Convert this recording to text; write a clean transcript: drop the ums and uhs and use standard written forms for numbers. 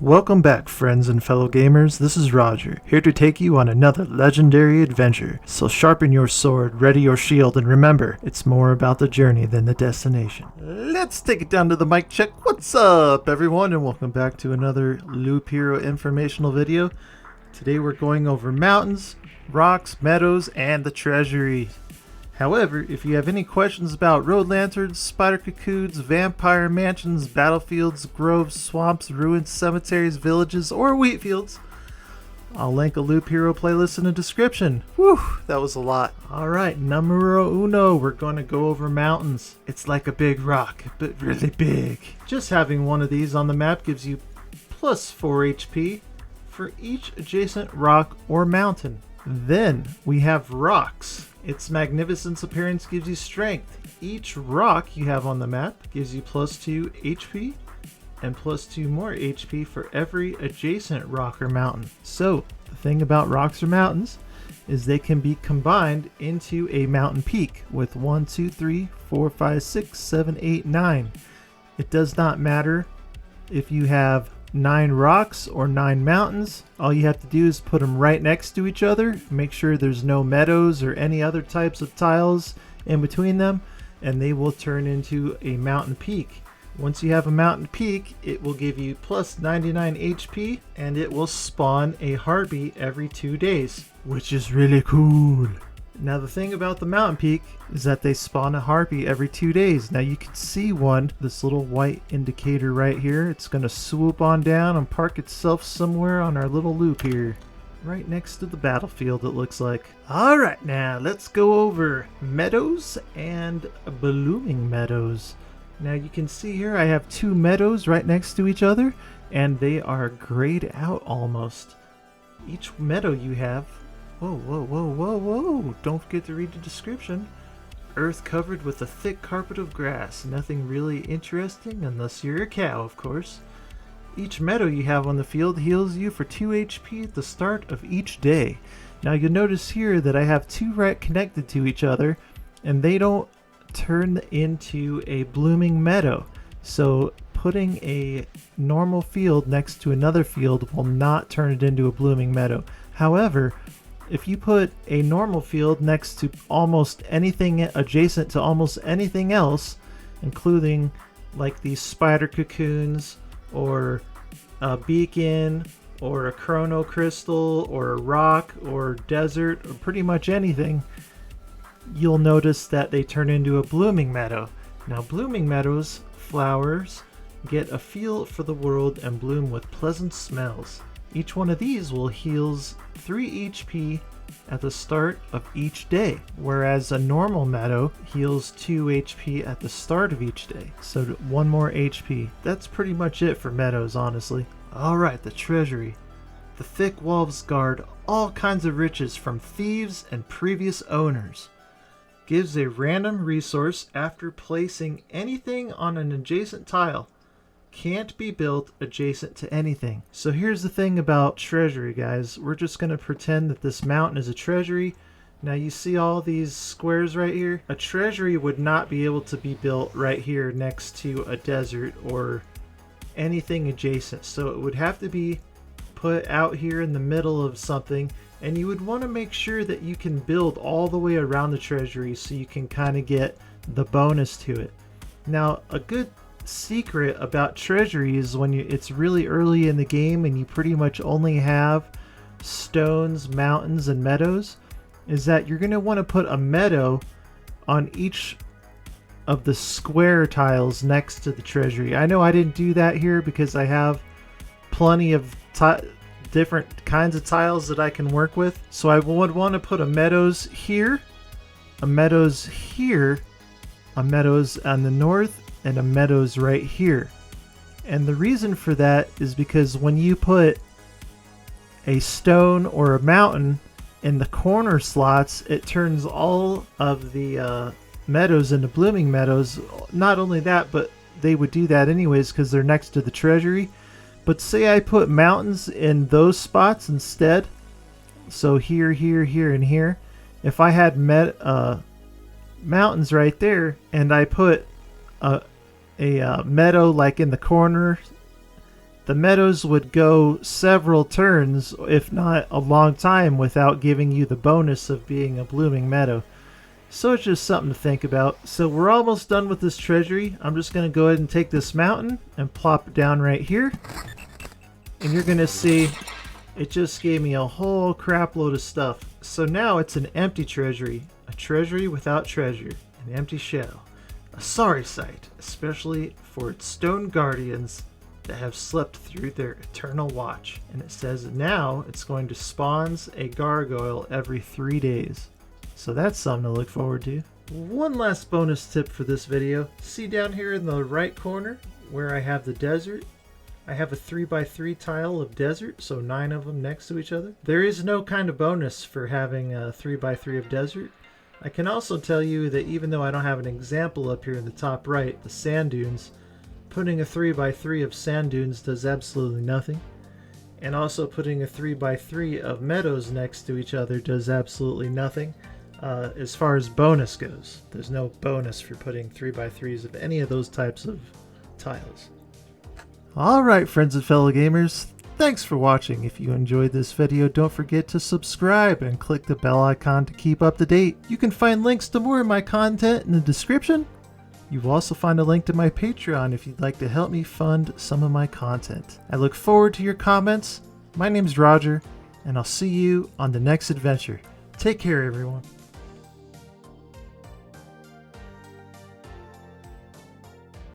Welcome back, friends and fellow gamers. This is Roger, here to take you on another legendary adventure. So sharpen your sword, ready your shield, and remember, it's more about the journey than the destination. Let's take it down to the mic check. What's up, everyone, and welcome back to another Loop Hero informational video. Today we're going over mountains, rocks, meadows, and the Treasury. However, if you have any questions about road lanterns, spider cocoons, vampire mansions, battlefields, groves, swamps, ruins, cemeteries, villages, or wheat fields, I'll link a Loop Hero playlist in the description. Whew, that was a lot. Alright, numero uno, we're going to go over mountains. It's like a big rock, but really big. Just having one of these on the map gives you plus 4 HP for each adjacent rock or mountain. Then we have rocks. Its magnificent appearance gives you strength. Each rock you have on the map gives you plus 2 HP and plus 2 more HP for every adjacent rock or mountain. So the thing about rocks or mountains is they can be combined into a mountain peak with 1, 2, 3, 4, 5, 6, 7, 8, 9. It does not matter if you have 9 rocks or 9 mountains. All you have to do is put them right next to each other, make sure there's no meadows or any other types of tiles in between them, and they will turn into a mountain peak. Once you have a mountain peak, it will give you plus 99 HP, and it will spawn a heartbeat every 2 days, which is really cool. Now the thing about the mountain peak is that they spawn a harpy every 2 days. Now you can see one, this little white indicator right here. It's going to swoop on down and park itself somewhere on our little loop here. Right next to the battlefield, it looks like. Alright, now let's go over meadows and blooming meadows. Now you can see here I have 2 meadows right next to each other, and they are grayed out almost. Each meadow you have... Whoa, whoa, whoa, whoa, whoa. Don't forget to read the description. Earth covered with a thick carpet of grass. Nothing really interesting unless you're a cow, of course. Each meadow you have on the field heals you for 2 HP at the start of each day. Now you'll notice here that I have 2 right connected to each other, and they don't turn into a blooming meadow. So putting a normal field next to another field will not turn it into a blooming meadow. However, if you put a normal field next to almost anything adjacent to almost anything else, including like these spider cocoons or a beacon or a chrono crystal or a rock or desert or pretty much anything, you'll notice that they turn into a blooming meadow. Now blooming meadows, flowers, get a feel for the world and bloom with pleasant smells. Each one of these will heals 3 HP at the start of each day, whereas a normal meadow heals 2 HP at the start of each day. So 1 more HP. That's pretty much it for meadows, honestly. Alright, the Treasury. The thick walls guard all kinds of riches from thieves and previous owners. Gives a random resource after placing anything on an adjacent tile. Can't be built adjacent to anything. So here's the thing about Treasury, guys. We're just going to pretend that this mountain is a treasury. Now you see all these squares right here? A treasury would not be able to be built right here next to a desert or anything adjacent. So it would have to be put out here in the middle of something, and you would want to make sure that you can build all the way around the treasury so you can kind of get the bonus to it. Now a good secret about Treasury is when it's really early in the game and you pretty much only have stones, mountains, and meadows, is that you're going to want to put a meadow on each of the square tiles next to the Treasury. I know I didn't do that here because I have plenty of different kinds of tiles that I can work with. So I would want to put a meadows here, a meadows here, a meadows on the north, and a meadows right here. And the reason for that is because when you put a stone or a mountain in the corner slots, it turns all of the meadows into blooming meadows. Not only that, but they would do that anyways because they're next to the Treasury. But say I put mountains in those spots instead, so here, here, here, and here. If I had mountains right there and I put a meadow like in the corner the Meadows would go several turns, if not a long time, without giving you the bonus of being a blooming meadow. So it's just something to think about. So we're almost done with this treasury. I'm just going to go ahead and take this mountain and plop it down right here. And you're going to see it just gave me a whole crap load of stuff. So now it's an empty treasury. A treasury without treasure. An empty shell. A sorry sight, especially for its stone guardians that have slept through their eternal watch. And it says now it's going to spawns a gargoyle every 3 days. So that's something to look forward to. One last bonus tip for this video. See down here in the right corner where I have the desert? I have a 3x3 tile of desert, so 9 of them next to each other. There is no kind of bonus for having a 3x3 of desert. I can also tell you that even though I don't have an example up here in the top right, the sand dunes, putting a 3x3 of sand dunes does absolutely nothing. And also putting a 3x3 of meadows next to each other does absolutely nothing. As far as bonus goes, there's no bonus for putting 3x3s of any of those types of tiles. Alright, friends and fellow gamers, thanks for watching. If you enjoyed this video, don't forget to subscribe and click the bell icon to keep up to date. You can find links to more of my content in the description. You'll also find a link to my Patreon if you'd like to help me fund some of my content. I look forward to your comments. My name's Roger, and I'll see you on the next adventure. Take care, everyone.